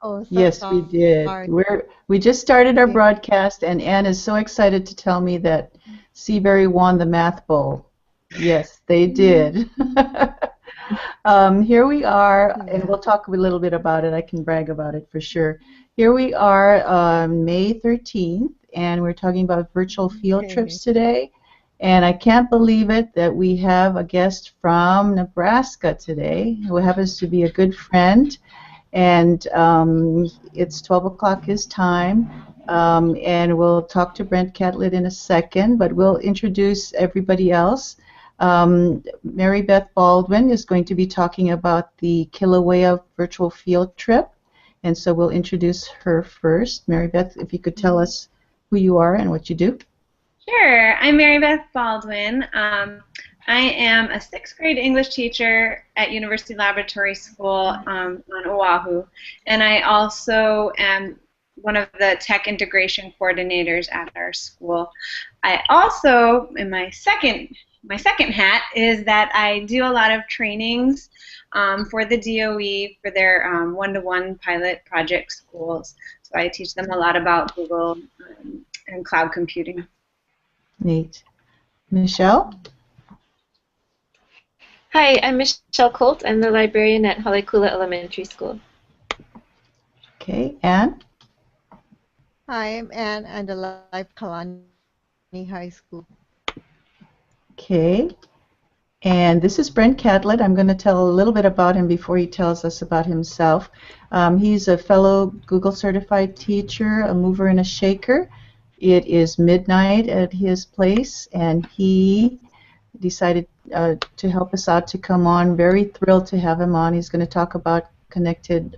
Oh, Yes, we did. sorry. We just started our broadcast, and Ann is so excited to tell me that Seabury won the Math Bowl. Yes, they did. Here we are, and Yeah. we'll talk a little bit about it. I can brag about it for sure. Here we are, May 13th, and we're talking about virtual field Okay. trips today. And I can't believe it that we have a guest from Nebraska today who happens to be a good friend. And it's 12 o'clock his time. And we'll talk to Brent Catlett in a second, but we'll introduce everybody else. Marybeth Baldwin is going to be talking about the Kilauea virtual field trip, and so we'll introduce her first. Marybeth, if you could tell us who you are and what you do. Sure. I'm Marybeth Baldwin. I am a sixth grade English teacher at University Laboratory School on Oahu, and I also am one of the tech integration coordinators at our school. I also, in my second hat, is that I do a lot of trainings for the DOE for their one-to-one pilot project schools. So I teach them a lot about Google and cloud computing. Neat. Michelle? Hi, I'm Michelle Colte. I'm the librarian at Keeau Elementary School. Okay, Anne? Hi, I'm Anne. I'm the Life Kalani High School. Okay. And this is Brent Catlett. I'm going to tell a little bit about him before he tells us about himself. He's a fellow Google certified teacher, a mover and a shaker. It is midnight at his place, and he decided to help us out to come on. Very thrilled to have him on. He's going to talk about Connected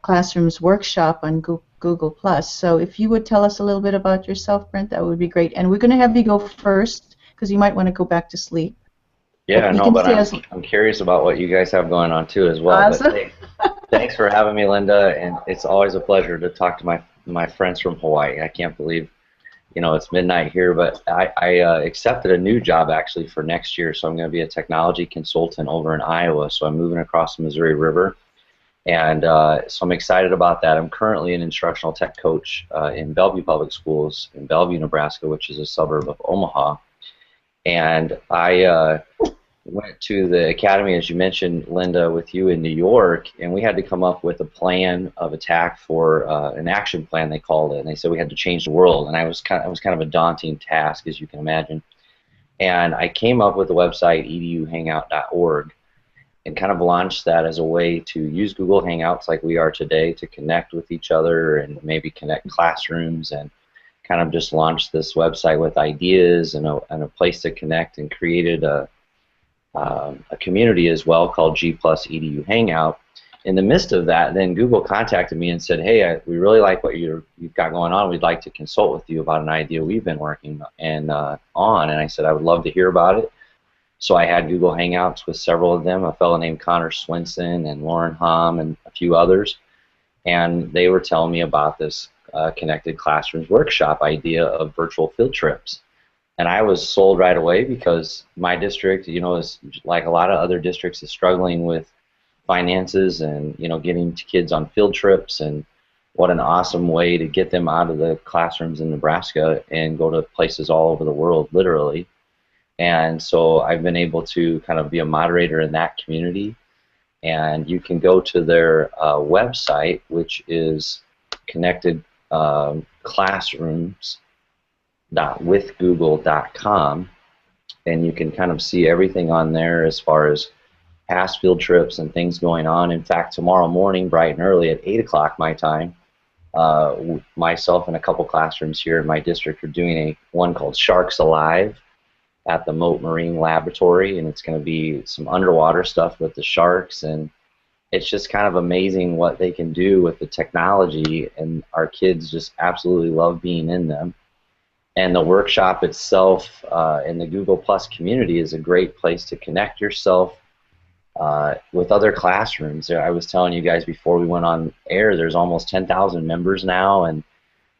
Classrooms Workshop on Google+. So if you would tell us a little bit about yourself, Brent, that would be great. And we're going to have you go first because you might want to go back to sleep. Yeah, no, but I'm curious about what you guys have going on too as well. Awesome. But, hey, thanks for having me, Linda, and it's always a pleasure to talk to my friends from Hawaii. I can't believe, it's midnight here, but I accepted a new job actually for next year, so I'm going to be a technology consultant over in Iowa. So I'm moving across the Missouri River, and so I'm excited about that. I'm currently an instructional tech coach in Bellevue Public Schools in Bellevue, Nebraska, which is a suburb of Omaha. And I went to the academy, as you mentioned, Linda, with you in New York, and we had to come up with a plan of attack for an action plan, they called it. And they said we had to change the world, and it was kind of a daunting task, as you can imagine. And I came up with the website eduhangout.org and kind of launched that as a way to use Google Hangouts like we are today to connect with each other and maybe connect classrooms, and kind of just launched this website with ideas and a place to connect, and created a community as well called G+EDU Hangout. In the midst of that, then Google contacted me and said, hey, we really like what you've got going on. We'd like to consult with you about an idea we've been working on. And I said I would love to hear about it. So I had Google Hangouts with several of them, a fellow named Connor Swinson and Lauren Hom and a few others. And they were telling me about this Connected Classrooms Workshop idea of virtual field trips. And I was sold right away because my district, is like a lot of other districts, is struggling with finances and, getting kids on field trips. And what an awesome way to get them out of the classrooms in Nebraska and go to places all over the world, literally. And so I've been able to kind of be a moderator in that community. And you can go to their website, which is Connected Classrooms.withgoogle.com, and you can kind of see everything on there as far as past field trips and things going on. In fact, tomorrow morning, bright and early at 8 o'clock my time, myself and a couple classrooms here in my district are doing one called Sharks Alive at the Moat Marine Laboratory, and it's going to be some underwater stuff with the sharks, and it's just kind of amazing what they can do with the technology, and our kids just absolutely love being in them. And the workshop itself in the Google Plus community is a great place to connect yourself with other classrooms. I was telling you guys before we went on air, there's almost 10,000 members now, and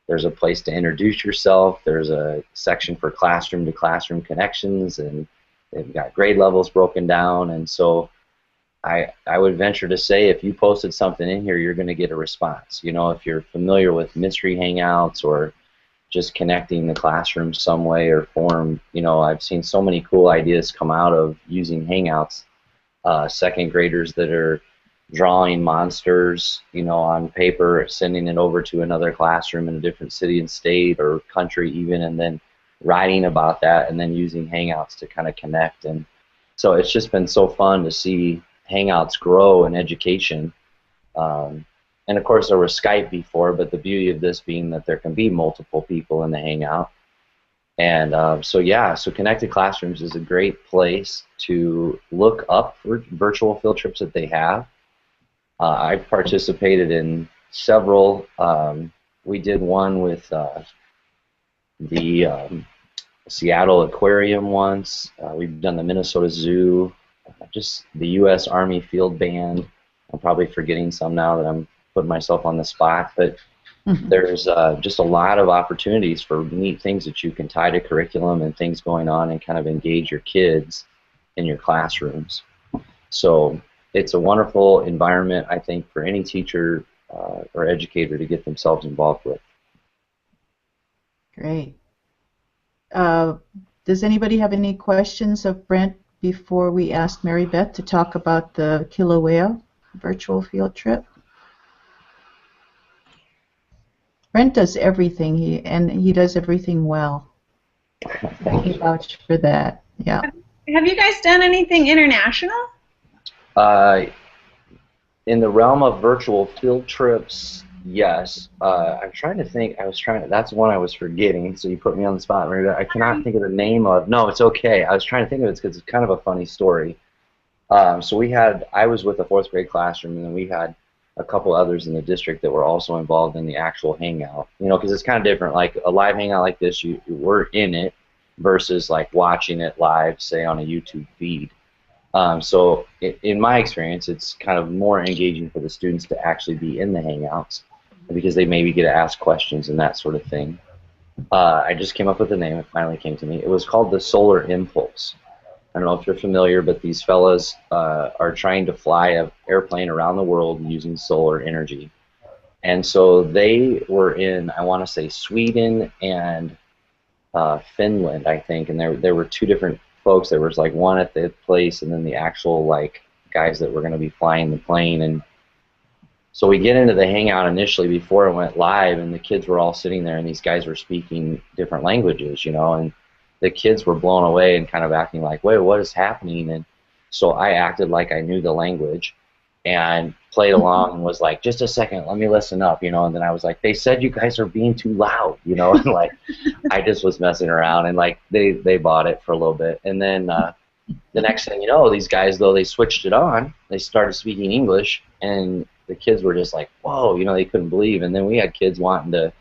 there's a place to introduce yourself. There's a section for classroom-to-classroom connections, and they've got grade levels broken down. And so I would venture to say if you posted something in here, you're going to get a response. You know, if you're familiar with mystery hangouts or just connecting the classroom some way or form, you know, I've seen so many cool ideas come out of using hangouts. Second graders that are drawing monsters, you know, on paper, sending it over to another classroom in a different city and state or country even, and then writing about that and then using hangouts to kind of connect. And so it's just been so fun to see hangouts grow in education. And of course there was Skype before, but the beauty of this being that there can be multiple people in the hangout. And so yeah, so Connected Classrooms is a great place to look up for virtual field trips that they have. I've participated in several. We did one with the Seattle Aquarium once. We've done the Minnesota Zoo, just the U.S. Army Field Band. I'm probably forgetting some now that I'm putting myself on the spot, but there's just a lot of opportunities for neat things that you can tie to curriculum and things going on and kind of engage your kids in your classrooms. So it's a wonderful environment, I think, for any teacher or educator to get themselves involved with. Great. Does anybody have any questions of Brent before we ask Marybeth to talk about the Kilauea virtual field trip? Brent does everything, he does everything well. I can vouch for that. Yeah. Have you guys done anything international? In the realm of virtual field trips, yes. I'm trying to think. That's one I was forgetting. So you put me on the spot. I cannot think of the name of. No, it's okay. I was trying to think of it because it's kind of a funny story. So I was with a 4th grade classroom, and then we had a couple others in the district that were also involved in the actual hangout. You know, because it's kind of different. Like a live hangout like this, we're in it versus like watching it live, say on a YouTube feed. So in my experience, it's kind of more engaging for the students to actually be in the hangouts because they maybe get to ask questions and that sort of thing. I just came up with the name. It finally came to me. It was called the Solar Impulse. I don't know if you're familiar, but these fellas are trying to fly an airplane around the world using solar energy. And so they were in, I want to say, Sweden and Finland, I think, and there were 2 different folks. There was like one at the place and then the actual like guys that were going to be flying the plane. And so we get into the hangout initially before it went live, and the kids were all sitting there and these guys were speaking different languages, you know, and the kids were blown away and kind of acting like, wait, what is happening? And so I acted like I knew the language and played along and was like, just a second, let me listen up, you know. And then I was like, they said you guys are being too loud, you know. And like I just was messing around, and like they bought it for a little bit. And then the next thing you know, these guys, though, they switched it on, they started speaking English, and the kids were just like, whoa, you know, they couldn't believe. And then we had kids wanting to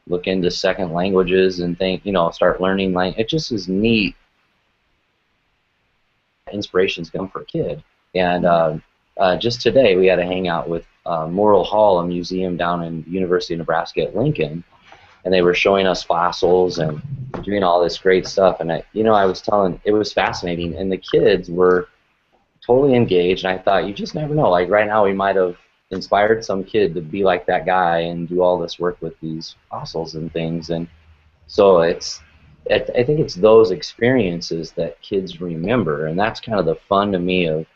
look into second languages and think, you know, start learning language. It just is neat. Inspirations come for a kid. And just today we had a hangout with Morrill Hall, a museum down in University of Nebraska at Lincoln, and they were showing us fossils and doing all this great stuff. And I was telling, it was fascinating, and the kids were totally engaged. And I thought, you just never know. Like right now, we might have inspired some kid to be like that guy and do all this work with these fossils and things. And so I think it's those experiences that kids remember, and that's kind of the fun to me of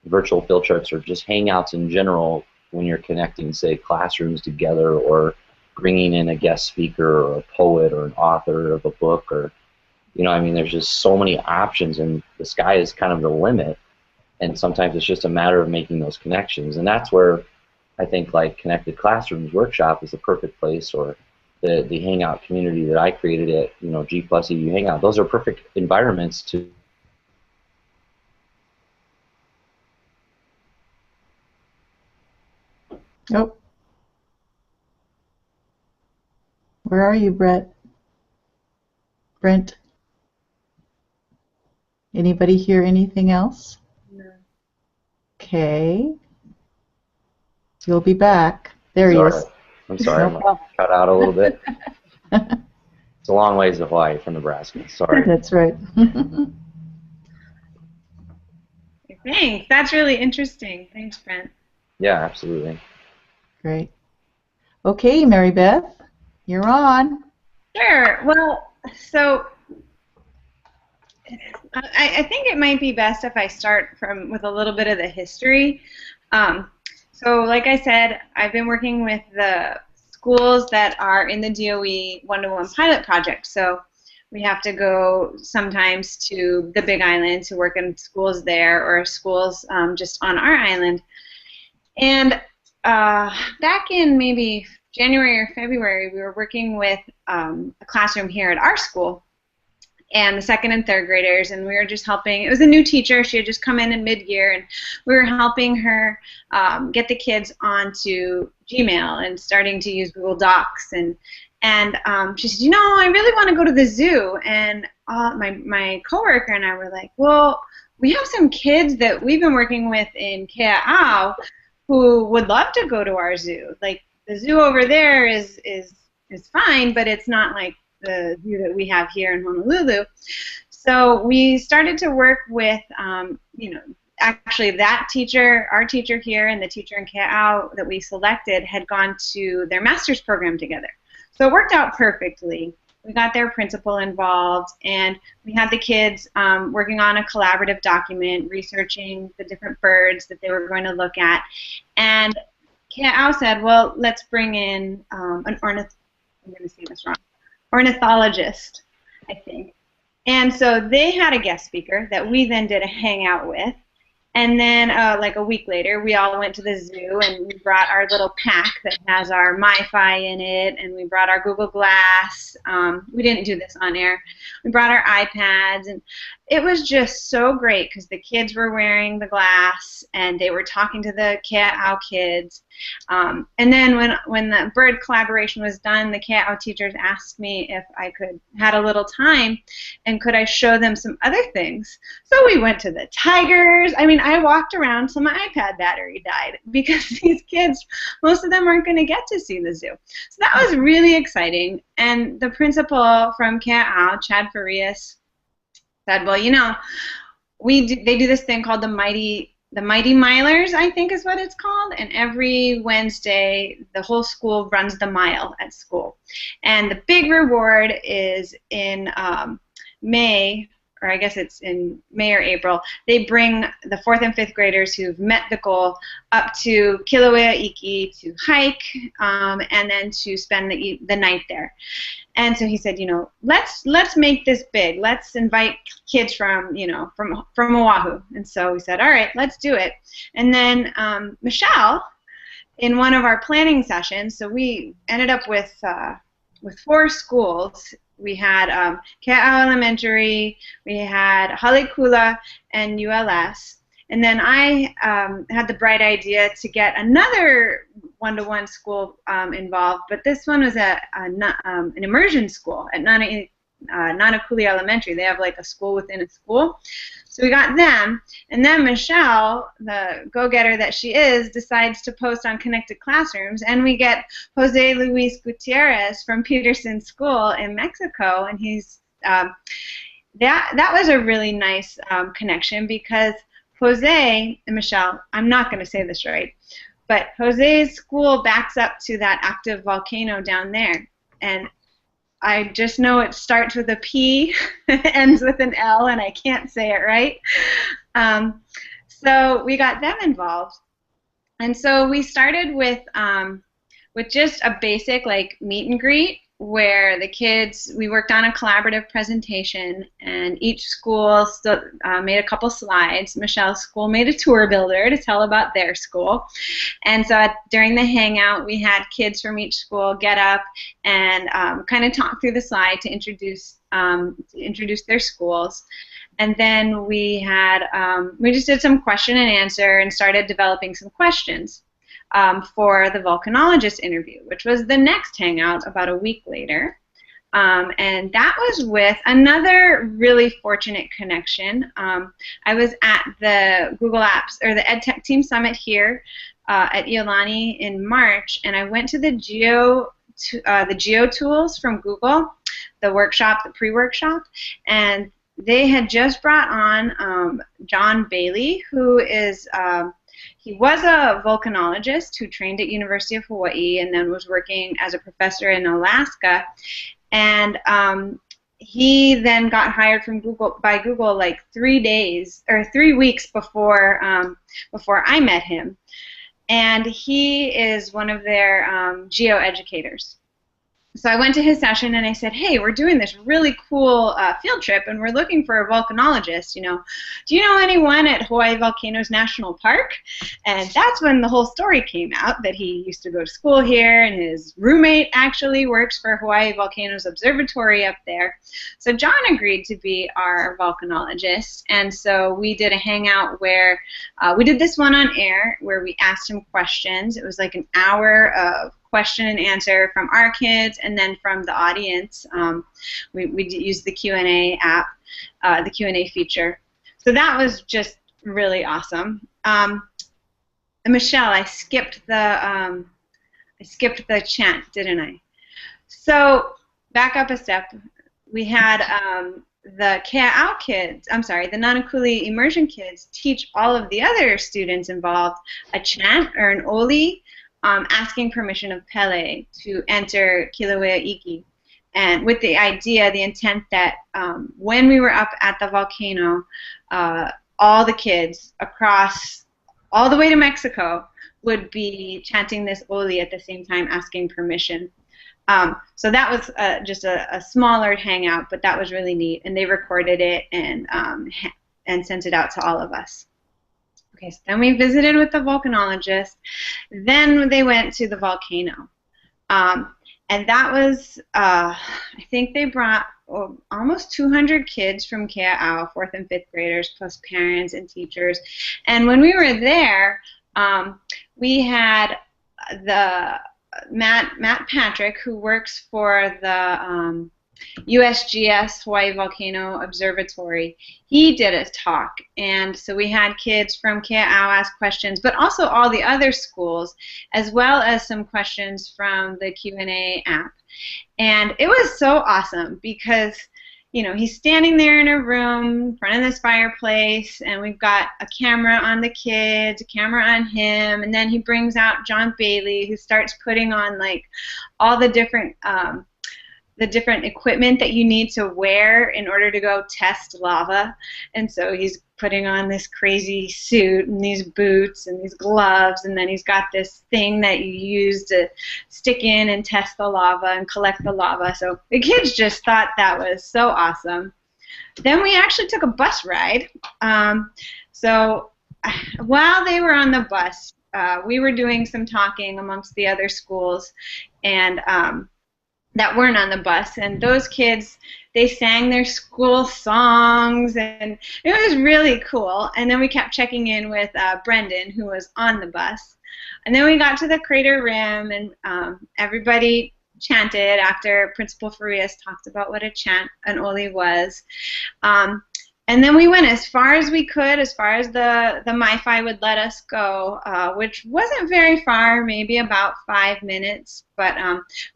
virtual field trips or just hangouts in general when you're connecting, say, classrooms together or bringing in a guest speaker or a poet or an author of a book, or, you know, I mean, there's just so many options, and the sky is kind of the limit, and sometimes it's just a matter of making those connections. And that's where I think like Connected Classrooms Workshop is the perfect place, or the hangout community that I created at, you know, G+EU Hangout. Those are perfect environments to Oh. Where are you, Brent? Anybody hear anything else? No. Okay. You'll be back. There he is. I'm sorry, No I'm cut out a little bit. It's a long ways to Hawaii from Nebraska. Sorry. That's right. I Thanks. That's really interesting. Thanks, Brent. Yeah, absolutely. Great. Okay, Mary Beth, you're on. Sure. Well, so I think it might be best if I start with a little bit of the history. So like I said, I've been working with the schools that are in the DOE one-to-one pilot project. So we have to go sometimes to the Big Island to work in schools there or schools just on our island. And back in maybe January or February, we were working with a classroom here at our school and the second and third graders, and we were just helping. It was a new teacher. She had just come in mid-year, and we were helping her get the kids onto Gmail and starting to use Google Docs. And she said, you know, I really want to go to the zoo. And my coworker and I were like, well, we have some kids that we've been working with in Keeau who would love to go to our zoo. Like, the zoo over there is fine, but it's not like the zoo that we have here in Honolulu. So we started to work with, you know, actually that teacher, our teacher here, and the teacher in Keeau that we selected had gone to their master's program together. So it worked out perfectly. We got their principal involved, and we had the kids working on a collaborative document, researching the different birds that they were going to look at. And Keeau said, well, let's bring in an I'm going to say this wrong, ornithologist, I think. And so they had a guest speaker that we then did a hangout with. And then like a week later, we all went to the zoo, and we brought our little pack that has our MiFi in it, and we brought our Google Glass. We didn't do this on air. We brought our iPads, and it was just so great because the kids were wearing the glass, and they were talking to the Keeau kids. And then when the bird collaboration was done, the Keeau teachers asked me if I had a little time, and could I show them some other things. So we went to the tigers. I mean, I walked around till my iPad battery died because these kids, most of them aren't going to get to see the zoo. So that was really exciting. And the principal from Keeau, Chad Farias, said, well, you know, they do this thing called the Mighty Milers, I think is what it's called, and every Wednesday the whole school runs the mile at school. And the big reward is in May, or I guess it's in May or April, they bring the 4th and 5th graders who've met the goal up to Kilauea Iki to hike and then to spend the night there. And so he said, you know, let's make this big. Let's invite kids from, you know, from Oahu. And so we said, all right, let's do it. And then Michelle, in one of our planning sessions, so we ended up with 4 schools. We had Keeau Elementary, we had Hale, Kula, and ULS. And then I had the bright idea to get another one-to-one school involved, but this one was an immersion school at Keeau Elementary. They have like a school within a school. So we got them, and then Michelle, the go-getter that she is, decides to post on Connected Classrooms, and we get Jose Luis Gutierrez from Peterson School in Mexico, and he's that was a really nice connection because Jose and Michelle, I'm not going to say this right, but Jose's school backs up to that active volcano down there, and I just know it starts with a P, ends with an L, and I can't say it right. So we got them involved, and so we started with just a basic like meet and greet, where the kids, we worked on a collaborative presentation, and each school made a couple slides. Michelle's school made a tour builder to tell about their school. And so during the hangout, we had kids from each school get up and kind of talk through the slide to introduce their schools. And then we just did some question and answer and started developing some questions for the volcanologist interview, which was the next hangout about a week later. And that was with another really fortunate connection. I was at the Google Apps, or the EdTech Team Summit here at Iolani in March, and I went to the Geo tools from Google, the workshop, the pre-workshop, and they had just brought on John Bailey, who is he was a volcanologist who trained at University of Hawaii and then was working as a professor in Alaska, and he then got hired from Google like 3 weeks before I met him, and he is one of their geo educators. So I went to his session and I said, hey, we're doing this really cool field trip and we're looking for a volcanologist, do you know anyone at Hawaii Volcanoes National Park? And that's when the whole story came out, that he used to go to school here and his roommate actually works for Hawaii Volcanoes Observatory up there. So John agreed to be our volcanologist, and so we did a hangout where we did this one on air where we asked him questions. It was like an hour of question and answer from our kids and then from the audience. We used the Q&A app, the Q&A feature. So that was just really awesome. And Michelle, I skipped the chant, didn't I? So back up a step. We had the Keeau kids, the Nanakuli immersion kids, teach all of the other students involved a chant or an oli, asking permission of Pele to enter Kilauea Iki, and with the idea, the intent that when we were up at the volcano, all the kids across all the way to Mexico would be chanting this oli at the same time, asking permission. So that was just a smaller hangout, but that was really neat, and they recorded it and sent it out to all of us. Okay, so then we visited with the volcanologist. Then they went to the volcano. And that was, I think they brought almost 200 kids from Keeau, 4th and 5th graders, plus parents and teachers. And when we were there, we had the Matt Patrick, who works for the USGS Hawaii Volcano Observatory. He did a talk, and so we had kids from Keeau ask questions, but also all the other schools, as well as some questions from the Q&A app. And it was so awesome because, he's standing there in a room in front of this fireplace, and we've got a camera on the kids, a camera on him, and then he brings out John Bailey, who starts putting on like all the different equipment that you need to wear in order to go test lava. And so he's putting on this crazy suit and these boots and these gloves, and then he's got this thing that you use to stick in and test the lava and collect the lava. So the kids just thought that was so awesome. Then we actually took a bus ride. So while they were on the bus, we were doing some talking amongst the other schools, and that weren't on the bus, and those kids, they sang their school songs, and it was really cool. And then we kept checking in with Brendan, who was on the bus, and then we got to the crater rim, and everybody chanted after Principal Farias talked about what an oli was. And then we went as far as we could, as far as the MiFi would let us go, which wasn't very far, maybe about 5 minutes. But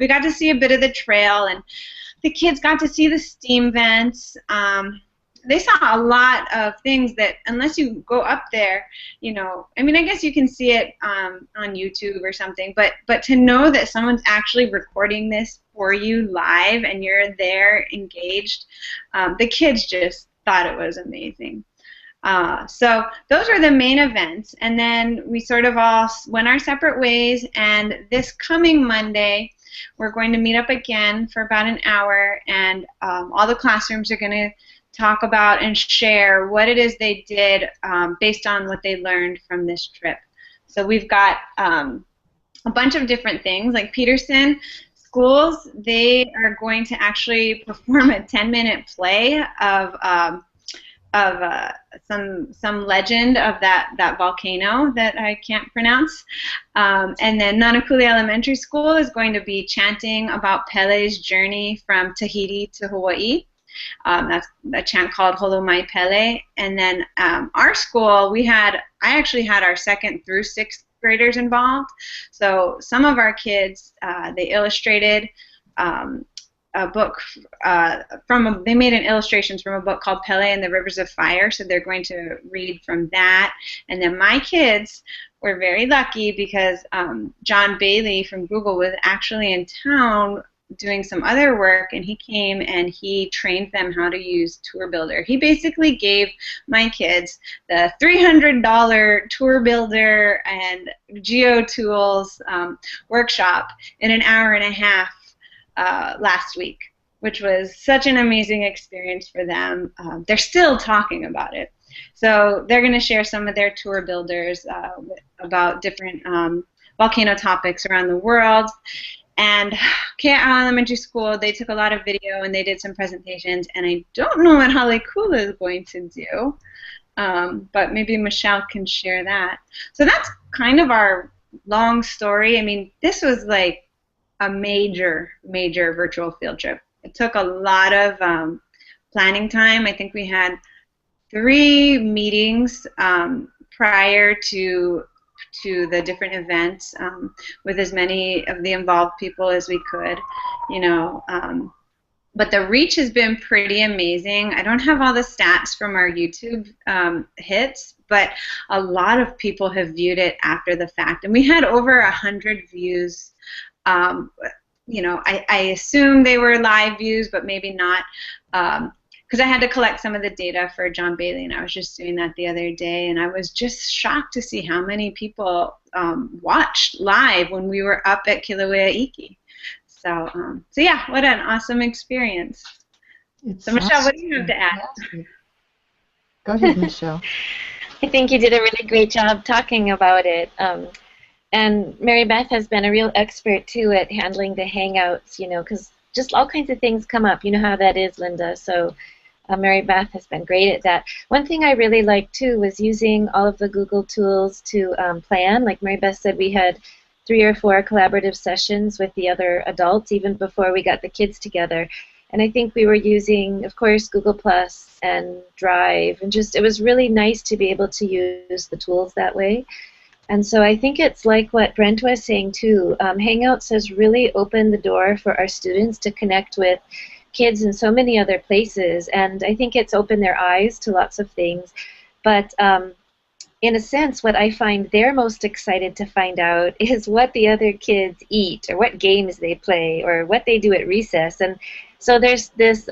we got to see a bit of the trail, and the kids got to see the steam vents. They saw a lot of things that, unless you go up there, I mean, I guess you can see it on YouTube or something, but to know that someone's actually recording this for you live and you're there engaged, the kids just thought it was amazing. So those were the main events, and then we sort of all went our separate ways, and this coming Monday we're going to meet up again for about an hour, and all the classrooms are going to talk about and share what it is they did based on what they learned from this trip. So we've got a bunch of different things, like Peterson schools, they are going to actually perform a 10-minute play of some legend of that volcano that I can't pronounce. And then Nanakuli Elementary School is going to be chanting about Pele's journey from Tahiti to Hawaii. That's a chant called Holo Mai Pele. And then our school, I actually had our 2nd through 6th graders involved. So some of our kids, they illustrated a book they made an illustrations from a book called Pele and the Rivers of Fire, so they're going to read from that. And then my kids were very lucky because John Bailey from Google was actually in town doing some other work, and he came and he trained them how to use Tour Builder. He basically gave my kids the $300 Tour Builder and GeoTools workshop in an hour and a half last week, which was such an amazing experience for them. They're still talking about it. So they're going to share some of their tour builders about different volcano topics around the world. And Keeau Elementary School, they took a lot of video and they did some presentations, and I don't know what Kula is going to do, but maybe Michelle can share that. So that's kind of our long story. I mean, this was like a major virtual field trip. It took a lot of planning time. I think we had 3 meetings prior to the different events with as many of the involved people as we could, you know. But the reach has been pretty amazing. I don't have all the stats from our YouTube hits, but a lot of people have viewed it after the fact, and we had over 100 views. You know, I assume they were live views, but maybe not, because I had to collect some of the data for John Bailey, and I was just doing that the other day, and I was just shocked to see how many people watched live when we were up at Kilauea Iki. So yeah, what an awesome experience. So Michelle, what do you have to add? Go ahead, Michelle. I think you did a really great job talking about it. And Marybeth has been a real expert, too, at handling the Hangouts, you know, because just all kinds of things come up. You know how that is, Linda. So Marybeth has been great at that. One thing I really liked, too, was using all of the Google tools to plan. Like Marybeth said, we had 3 or 4 collaborative sessions with the other adults, even before we got the kids together. And I think we were using, of course, Google Plus and Drive. And just, it was really nice to be able to use the tools that way. And so I think it's like what Brent was saying too. Hangouts has really opened the door for our students to connect with kids in so many other places, and I think it's opened their eyes to lots of things. But in a sense, what I find they're most excited to find out is what the other kids eat, or what games they play, or what they do at recess. And so there's this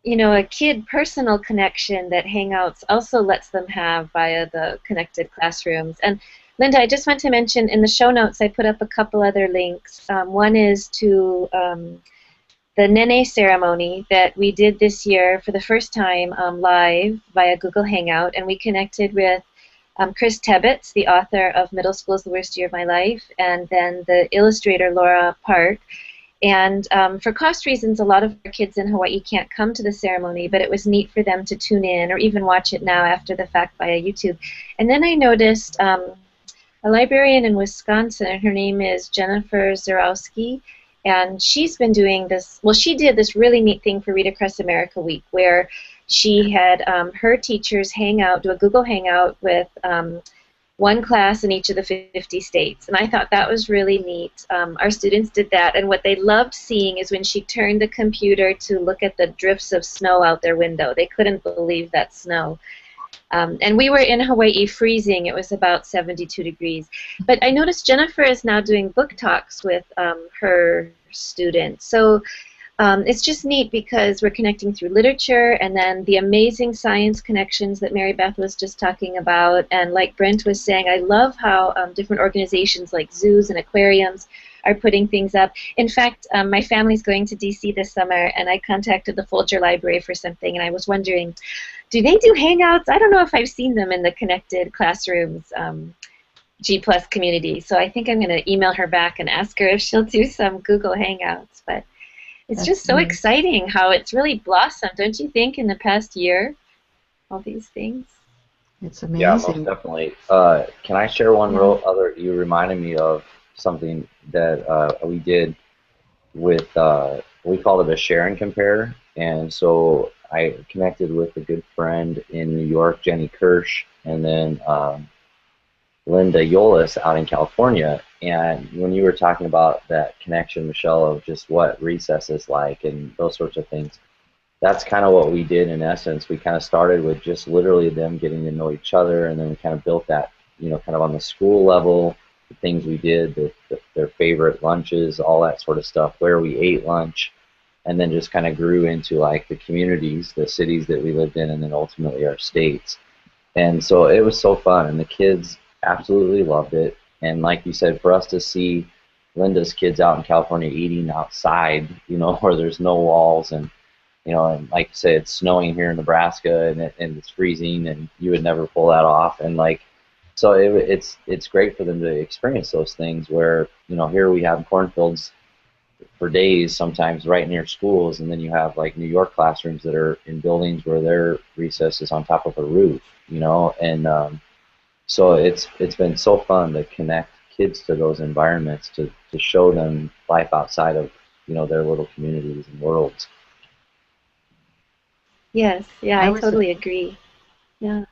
you know, a kid personal connection that Hangouts also lets them have via the connected classrooms. And Linda, I just want to mention in the show notes I put up a couple other links. One is to the Nene ceremony that we did this year for the first time live via Google Hangout, and we connected with Chris Tebbets, the author of Middle School is the Worst Year of My Life, and then the illustrator Laura Park. And for cost reasons, a lot of our kids in Hawaii can't come to the ceremony, but it was neat for them to tune in or even watch it now after the fact via YouTube. And then I noticed a librarian in Wisconsin, and her name is Jennifer Zarowski, and she's been doing this, well, she did this really neat thing for Read Across America Week, where she had her teachers hang out, do a Google Hangout with one class in each of the 50 states. And I thought that was really neat. Our students did that, and what they loved seeing is when she turned the computer to look at the drifts of snow out their window. They couldn't believe that snow. And we were in Hawaii freezing. It was about 72 degrees. But I noticed Jennifer is now doing book talks with her students. So it's just neat because we're connecting through literature, and then the amazing science connections that Marybeth was just talking about. And like Brent was saying, I love how different organizations like zoos and aquariums are putting things up. In fact, my family's going to DC this summer, and I contacted the Folger Library for something, and I was wondering, do they do Hangouts? I don't know if I've seen them in the Connected Classrooms G+ community, so I think I'm going to email her back and ask her if she'll do some Google Hangouts. But it's just so exciting how it's really blossomed, don't you think, in the past year, all these things? It's amazing. Yeah, most definitely. Can I share one real other? You reminded me of something that we did with, we called it a share and compare. And so I connected with a good friend in New York, Jenny Kirsch, and then Linda Yolis out in California. And when you were talking about that connection, Michelle, of just what recess is like and those sorts of things, that's kind of what we did in essence. We kind of started with just literally them getting to know each other, and then we kind of built that, kind of on the school level, the things we did, their favorite lunches, all that sort of stuff, where we ate lunch, and then just kind of grew into like the communities, the cities that we lived in, and then ultimately our states. And so it was so fun, and the kids absolutely loved it. And like you said, for us to see Linda's kids out in California eating outside, where there's no walls, and and like you say, it's snowing here in Nebraska, and it's freezing, and you would never pull that off. And like, so it's great for them to experience those things where, here we have cornfields for days sometimes right near schools, and then you have like New York classrooms that are in buildings where their recess is on top of a roof, and so it's been so fun to connect kids to those environments, to show them life outside of, their little communities and worlds. Yes, yeah, I totally agree. Yeah.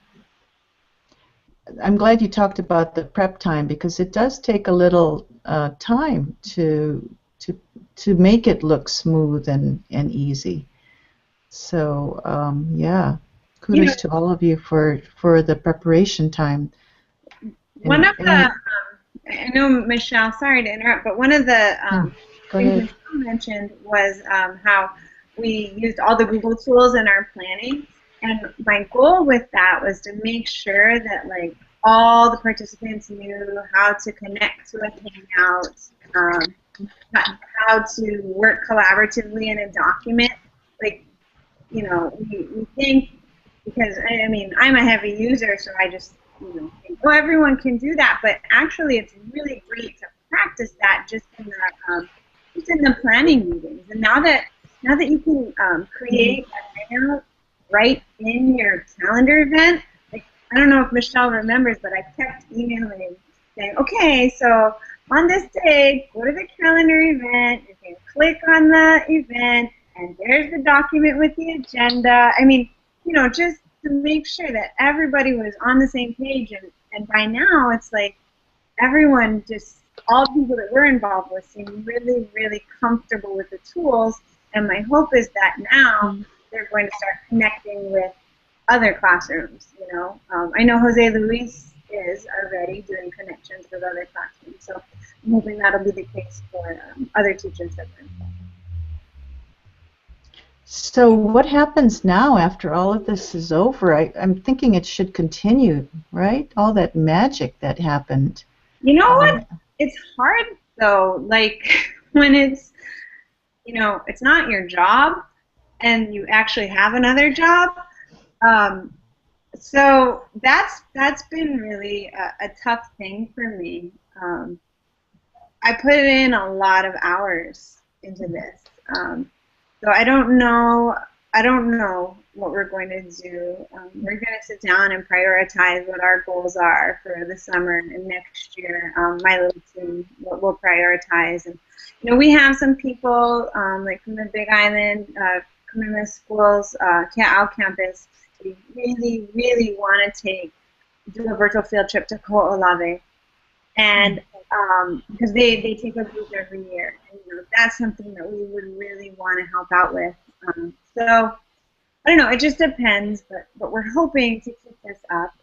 I'm glad you talked about the prep time, because it does take a little time to make it look smooth and easy. So yeah, kudos to all of you for the preparation time. One of the, I know, Michelle, sorry to interrupt, but one of the things Michelle mentioned was how we used all the Google tools in our planning. And my goal with that was to make sure that like all the participants knew how to connect to a Hangout, how to work collaboratively in a document. Like, we think, because I mean, I'm a heavy user, so I just think, oh, everyone can do that. But actually, it's really great to practice that just in the planning meetings. And now that you can create a Hangout right in your calendar event, like, I don't know if Michelle remembers, but I kept emailing saying, okay, so on this day, go to the calendar event, you can click on the event, and there's the document with the agenda. I mean, just to make sure that everybody was on the same page, and by now it's like everyone, just all the people that were involved with, seem really, really comfortable with the tools. And my hope is that now they're going to start connecting with other classrooms. I know Jose Luis is already doing connections with other classrooms, so I'm hoping that'll be the case for other teachers that are involved. So what happens now after all of this is over? I'm thinking it should continue, right? All that magic that happened. You know what? It's hard though. Like when it's, it's not your job, and you actually have another job. So that's been really a tough thing for me. I put in a lot of hours into this. So I don't know what we're going to do. We're going to sit down and prioritize what our goals are for the summer and next year. My little team will prioritize, and we have some people like from the Big Island, Kamehameha Schools, Keeau campus. We really, really want to do a virtual field trip to Colte, and because they take a group every year, and that's something that we would really want to help out with. So I don't know, it just depends, but we're hoping to keep this up.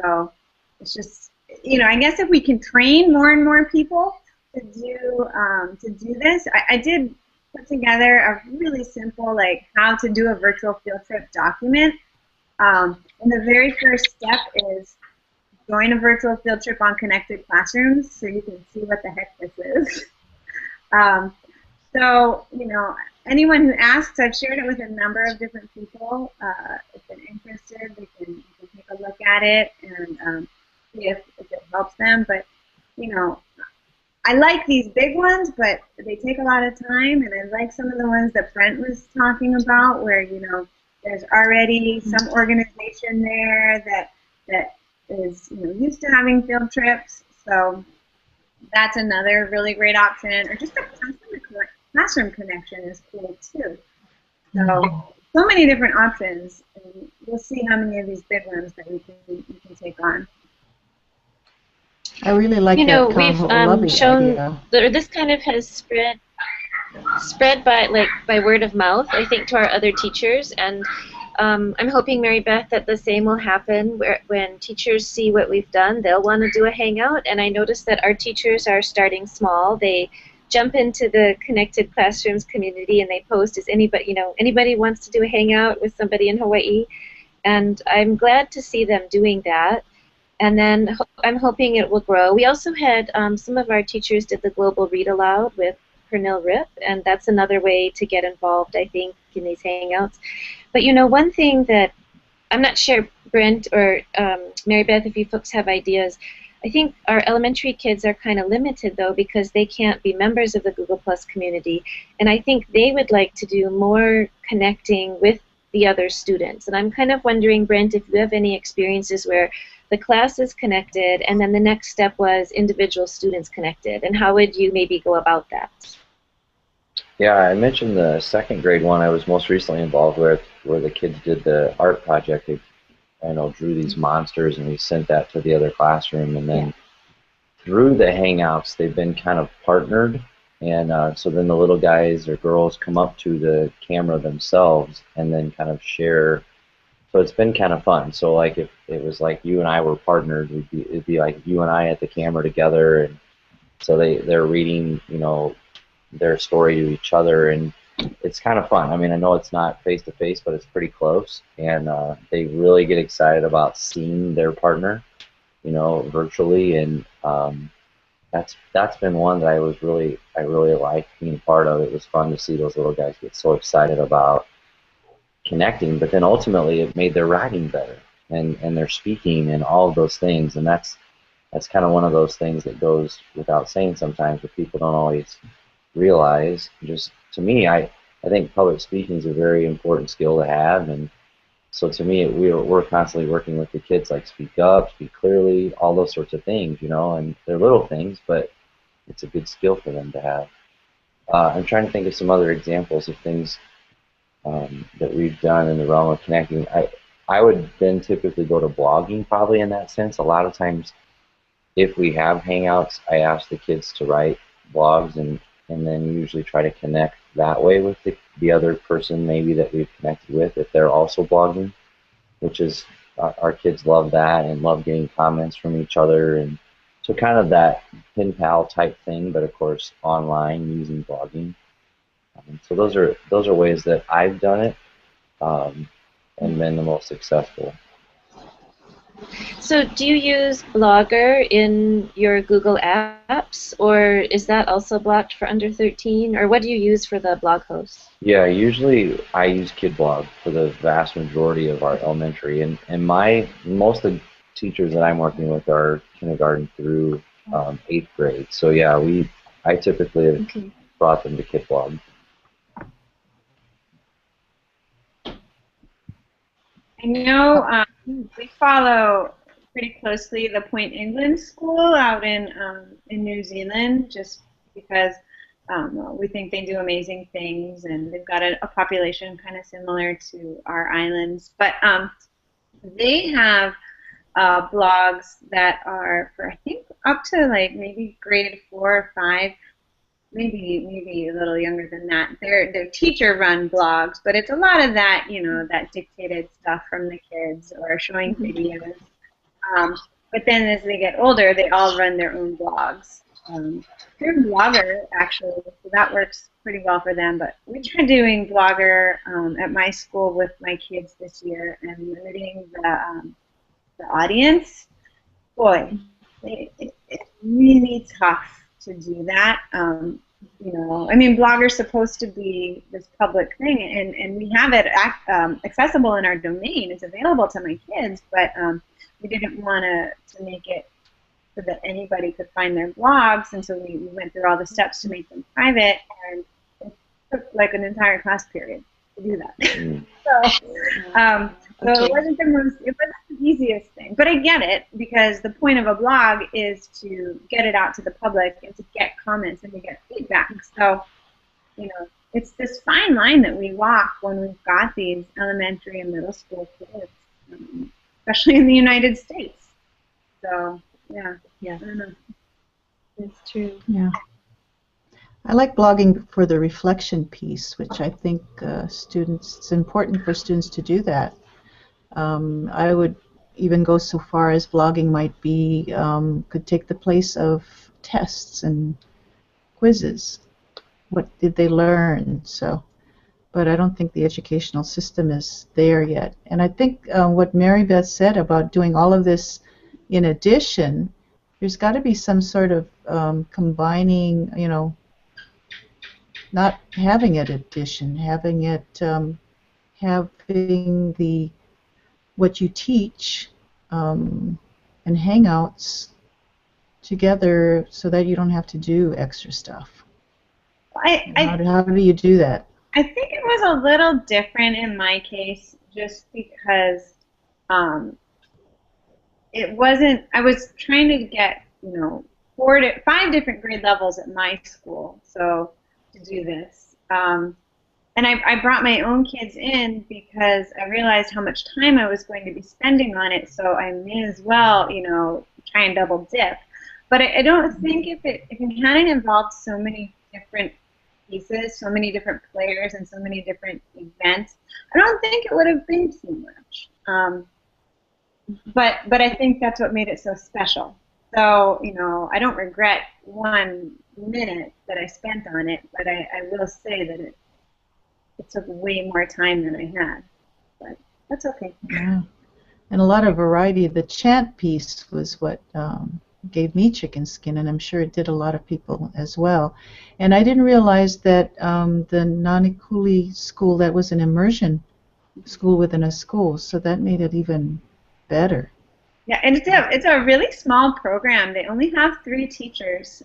So it's just, I guess if we can train more and more people to do this, I did put together a really simple, like, how to do a virtual field trip document. And the very first step is join a virtual field trip on Connected Classrooms, so you can see what the heck this is. So, anyone who asks, I've shared it with a number of different people. If they're interested, they can take a look at it and see if it helps them. But, I like these big ones, but they take a lot of time, and I like some of the ones that Brent was talking about, where, there's already some organization there that is used to having field trips. So that's another really great option. Or just a classroom connection is cool too. So many different options, and we'll see how many of these big ones that we can take on. I really like You know, that we've combo. Lovely shown, idea. or this kind of has spread by word of mouth, I think, to our other teachers, and I'm hoping, Mary Beth, that the same will happen when teachers see what we've done. They'll want to do a hangout, and I noticed that our teachers are starting small. They jump into the Connected Classrooms community and they post, "Is anybody wants to do a hangout with somebody in Hawaii?" And I'm glad to see them doing that. And then I'm hoping it will grow. We also had some of our teachers did the Global Read Aloud with Pernil Rip, and that's another way to get involved, I think, in these hangouts. But one thing that I'm not sure, Brent or Mary Beth, if you folks have ideas, I think our elementary kids are kind of limited, though, because they can't be members of the Google Plus community, and I think they would like to do more connecting with the other students. And I'm kind of wondering, Brent, if you have any experiences where the class is connected and then the next step was individual students connected, and how would you maybe go about that? Yeah, I mentioned the second grade one I was most recently involved with, where the kids did the art project. They, drew these monsters, and we sent that to the other classroom. And then through the Hangouts, they've been kind of partnered. And so then the little guys or girls come up to the camera themselves and then kind of share. So it's been kind of fun. So like if it was like you and I were partnered, it'd be like you and I at the camera together. And so they're reading, their story to each other, and it's kind of fun. I mean, I know it's not face-to-face, but it's pretty close, and they really get excited about seeing their partner, virtually, and that's been one that I really like being part of. It was fun to see those little guys get so excited about connecting, but then ultimately it made their writing better, and their speaking and all of those things, and that's kind of one of those things that goes without saying sometimes, but people don't always realize. Just to me, I think public speaking is a very important skill to have, and so to me, we're constantly working with the kids, like speak up, speak clearly, all those sorts of things, and they're little things, but it's a good skill for them to have. I'm trying to think of some other examples of things that we've done in the realm of connecting. I would then typically go to blogging, probably, in that sense. A lot of times, if we have Hangouts, I ask the kids to write blogs, and then usually try to connect that way with the other person maybe that we've connected with, if they're also blogging, which is, our kids love that and love getting comments from each other, and so kind of that pen pal type thing, but of course online using blogging. So those are ways that I've done it, and been the most successful. So do you use Blogger in your Google Apps, or is that also blocked for under 13, or what do you use for the blog host? Yeah, usually I use KidBlog for the vast majority of our elementary, and most of the teachers that I'm working with are kindergarten through 8th grade. So yeah, I typically have brought them to KidBlog. I know we follow pretty closely the Point England School out in New Zealand, just because we think they do amazing things, and they've got a population kind of similar to our islands. But they have blogs that are for, I think, up to like maybe grade 4 or 5. Maybe a little younger than that. They're teacher-run blogs, but it's a lot of that, that dictated stuff from the kids or showing videos. But then as they get older, they all run their own blogs. They're Blogger, actually, so that works pretty well for them. But we tried doing Blogger at my school with my kids this year and limiting the audience. Boy, it's really tough to do that. I mean, Blogger's supposed to be this public thing, and we have it accessible in our domain. It's available to my kids, but we didn't want to make it so that anybody could find their blogs, and so we went through all the steps to make them private, and it took like an entire class period to do that. So it wasn't it wasn't the easiest thing, but I get it, because the point of a blog is to get it out to the public and to get comments and to get feedback. So, it's this fine line that we walk when we've got these elementary and middle school kids, especially in the United States. So Yeah. Yeah, I don't know. that's true. Yeah. I like blogging for the reflection piece, which I think it's important for students to do that. I would even go so far as blogging might be, could take the place of tests and quizzes. What did they learn? So, but I don't think the educational system is there yet. And I think what Mary Beth said about doing all of this in addition, there's got to be some sort of combining, not having it addition, having it having the what you teach and hangouts together so that you don't have to do extra stuff. How do you do that? I think it was a little different in my case just because it wasn't, I was trying to get, 5 different grade levels at my school, so to do this. And I brought my own kids in because I realized how much time I was going to be spending on it, so I may as well, try and double dip. But I don't think if it hadn't involved so many different pieces, so many different players, and so many different events, I don't think it would have been too much. But I think that's what made it so special. So, I don't regret 1 minute that I spent on it, but I will say that it took way more time than I had. But that's okay. Yeah. And a lot of variety. The chant piece was what gave me chicken skin, and I'm sure it did a lot of people as well. And I didn't realize that the Nanakuli school, that was an immersion school within a school, so that made it even better. Yeah, and it's a really small program. They only have 3 teachers.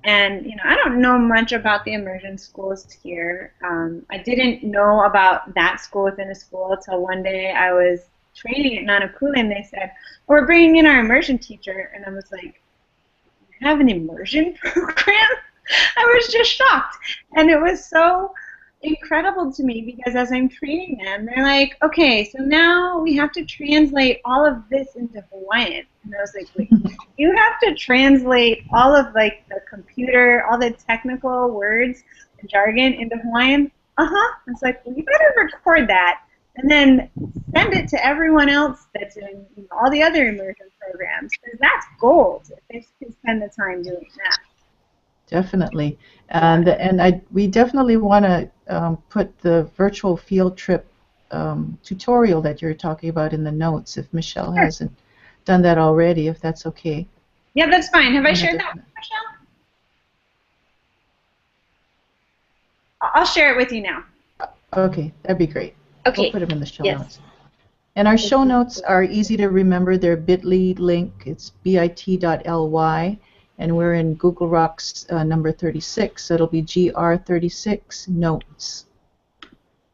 And, I don't know much about the immersion schools here. I didn't know about that school within a school until one day I was training at Nanakuli, and they said, oh, we're bringing in our immersion teacher. And I was like, you have an immersion program? I was just shocked. And it was so incredible to me because as I'm training them, they're like, okay, so now we have to translate all of this into Hawaiian. And I was like, wait, you have to translate all of the computer, all the technical words and jargon into Hawaiian? Uh-huh. I was like, well, you better record that and then send it to everyone else that's in all the other immersion programs, because that's gold if they can spend the time doing that. Definitely, and we definitely want to put the virtual field trip tutorial that you're talking about in the notes if Michelle hasn't done that already, if that's okay. Yeah, that's fine. Have I shared that with Michelle? I'll share it with you now. Okay, that'd be great. Okay. We'll put them in the show notes. And our show notes are easy to remember. They're bit.ly link. It's bit.ly. And we're in Google Rocks number 36, so it'll be GR36 notes.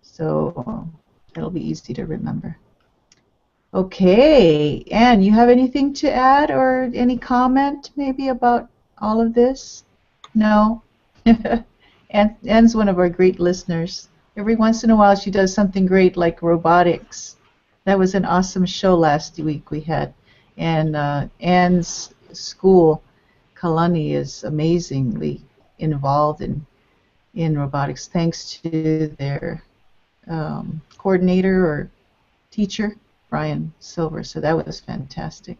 So it'll be easy to remember. Okay, Anne, you have anything to add or any comment maybe about all of this? No? Anne's one of our great listeners. Every once in a while she does something great like robotics. That was an awesome show last week we had. And Anne's school, Kalani, is amazingly involved in robotics thanks to their coordinator or teacher, Brian Silver. So that was fantastic.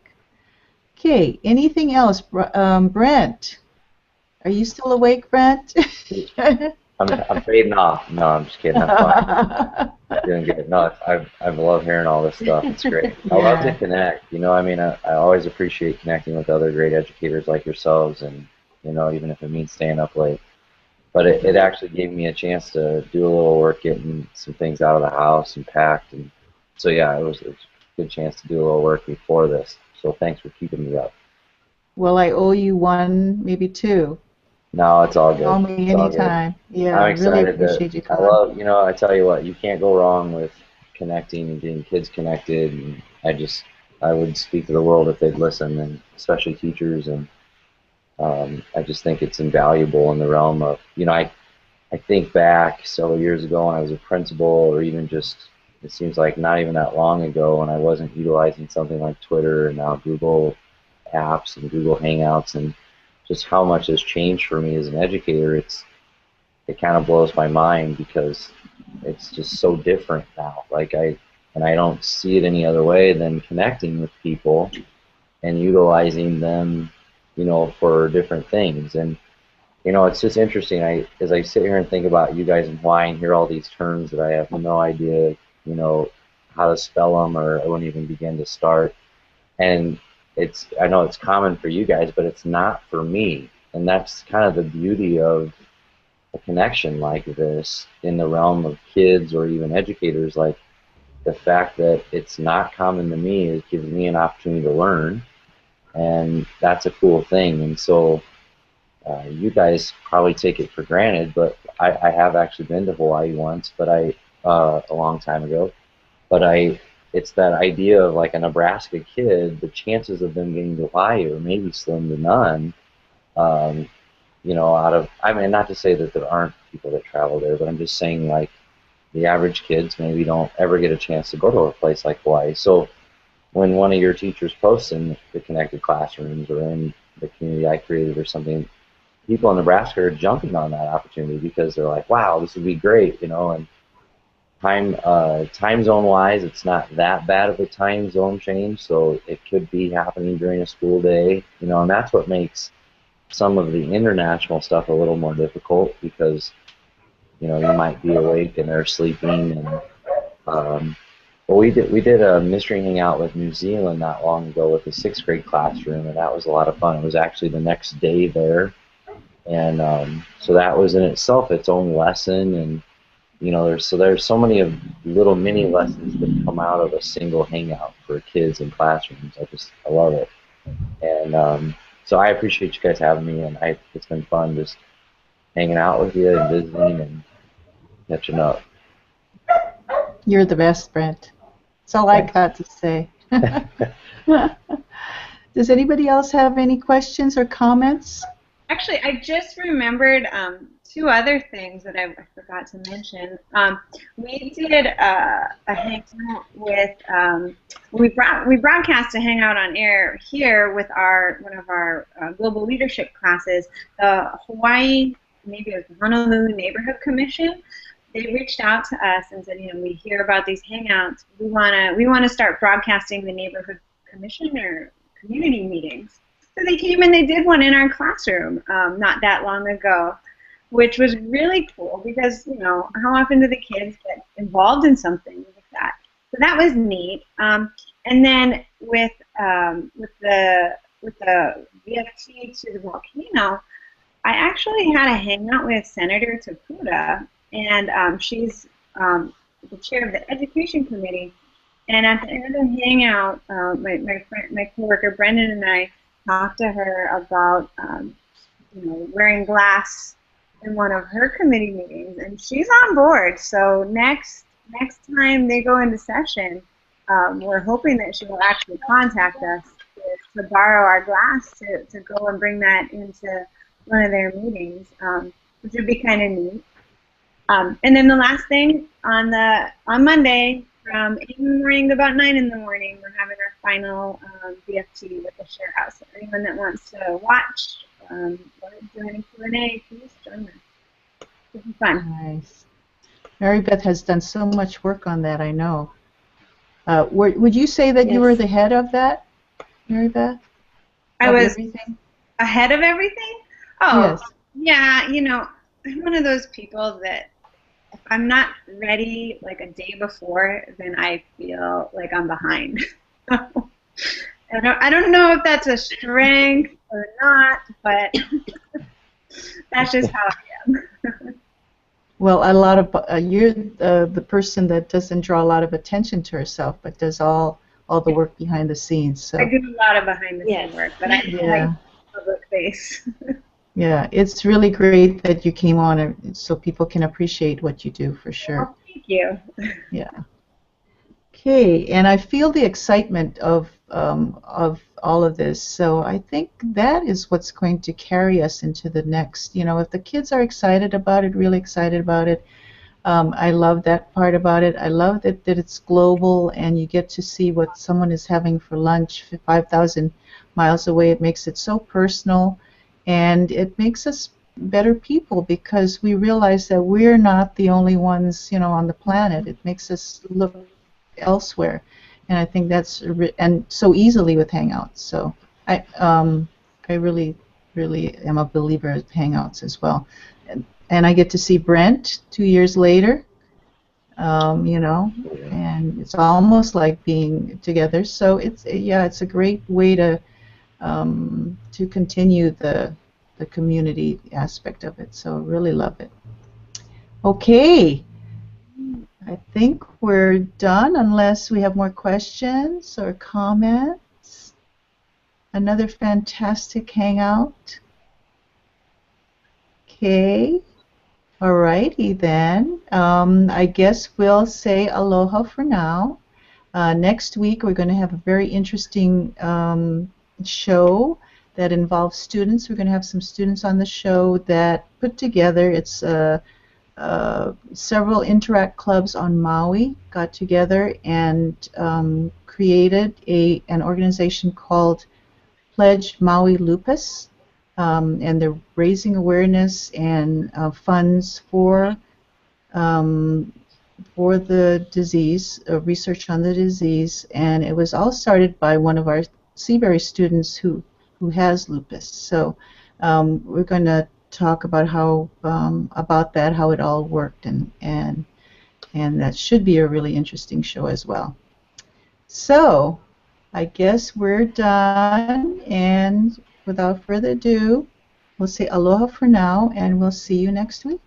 Okay, anything else? Brent, are you still awake, Brent? I'm fading off. No, I'm just kidding. I'm fine. Doing good. No, I love hearing all this stuff. It's great. I love to connect. I always appreciate connecting with other great educators like yourselves, and even if it means staying up late. But it actually gave me a chance to do a little work, getting some things out of the house and packed, and so yeah, it was a good chance to do a little work before this. So thanks for keeping me up. Well, I owe you one, maybe two. No, it's all good. Call me anytime. Yeah, I'm excited. Really appreciate you calling. I love, I tell you what, you can't go wrong with connecting and getting kids connected. And I would speak to the world if they'd listen, and especially teachers. And I just think it's invaluable in the realm of, I think back several years ago when I was a principal, or even just, it seems like not even that long ago, when I wasn't utilizing something like Twitter and now Google apps and Google Hangouts and just how much has changed for me as an educator. It kind of blows my mind because it's just so different now. Like I don't see it any other way than connecting with people and utilizing them, you know, for different things. And you know, it's just interesting. As I sit here and think about you guys in Hawaii and hear all these terms that I have no idea, you know, how to spell them, or I wouldn't even begin to start. And I know it's common for you guys, but it's not for me. And that's kind of the beauty of a connection like this in the realm of kids or even educators. Like the fact that it's not common to me is gives me an opportunity to learn, and that's a cool thing. And so you guys probably take it for granted, but I have actually been to Hawaii once, but a long time ago. But it's that idea of like a Nebraska kid, the chances of them getting to Hawaii are maybe slim to none. You know, I mean, not to say that there aren't people that travel there, but I'm just saying like the average kids maybe don't ever get a chance to go to a place like Hawaii. So when one of your teachers posts in the connected classrooms or in the community I created or something, people in Nebraska are jumping on that opportunity because they're like, wow, this would be great, you know. And time zone wise, it's not that bad of a time zone change, so it could be happening during a school day, you know. And that's what makes some of the international stuff a little more difficult because, you know, you might be awake and they're sleeping. And well, we did a mystery hangout with New Zealand not long ago with a 6th grade classroom, and that was a lot of fun. It was actually the next day there. And so that was in itself its own lesson, and you know, there's so many of little mini lessons that come out of a single hangout for kids in classrooms. I love it, and so I appreciate you guys having me, and it's been fun just hanging out with you and visiting and catching up. You're the best, Brent. That's all I got to say. Does anybody else have any questions or comments? Actually, I just remembered 2 other things that I forgot to mention. We did a hangout with we broadcast a hangout on air here with one of our global leadership classes, the Hawaii, maybe it was Honolulu Neighborhood Commission. They reached out to us and said, you know, we hear about these hangouts. We wanna start broadcasting the neighborhood commission or community meetings. So they came and they did one in our classroom not that long ago, which was really cool because, you know, how often do the kids get involved in something like that? So that was neat. And then with the VFT to the volcano, I actually had a hangout with Senator Kula, and she's the chair of the education committee. And at the end of the hangout, my coworker Brendan and I talked to her about you know, wearing glass in one of her committee meetings, and she's on board. So next time they go into session, we're hoping that she will actually contact us to borrow our glass to go and bring that into one of their meetings, which would be kind of neat. And then the last thing, on Monday, from 8 in the morning to about 9 in the morning, we're having our final VFT with the share house. So anyone that wants to watch or do any Q&A, please join us. It'll be fun. Nice. Marybeth has done so much work on that, I know. Would you say that you were the head of that, Marybeth? I was everything? Ahead of everything? Oh, yes. Yeah, you know, I'm one of those people that if I'm not ready like a day before, then I feel like I'm behind. I don't know if that's a strength or not, but that's just how I am. Well, a lot of you're the person that doesn't draw a lot of attention to herself, but does all the work behind the scenes. So I do a lot of behind the scenes work, but I don't like public face. Yeah, it's really great that you came on, so people can appreciate what you do for sure. Oh, thank you. Yeah. Okay, and I feel the excitement of all of this. So I think that is what's going to carry us into the next. You know, if the kids are excited about it, really excited about it, I love that part about it. I love that it's global and you get to see what someone is having for lunch 5,000 miles away. It makes it so personal, and it makes us better people because we realize that we're not the only ones, on the planet. It makes us look elsewhere, and I think that's and so easily with Hangouts. So I really, really am a believer of Hangouts as well. And I get to see Brent 2 years later, and it's almost like being together. So it's a great way to continue the community aspect of it. So I really love it. Okay, I think we're done unless we have more questions or comments. Another fantastic hangout. Okay. Alrighty then. I guess we'll say aloha for now. Next week we're going to have a very interesting show that involves students. We're going to have some students on the show that put together. It's several Interact clubs on Maui got together and created an organization called Pledge Maui Lupus. And they're raising awareness and funds for the disease, research on the disease, and it was all started by one of our Seabury students who has lupus. So we're going to talk about how it all worked, and that should be a really interesting show as well. So I guess we're done, and without further ado, we'll say aloha for now, and we'll see you next week.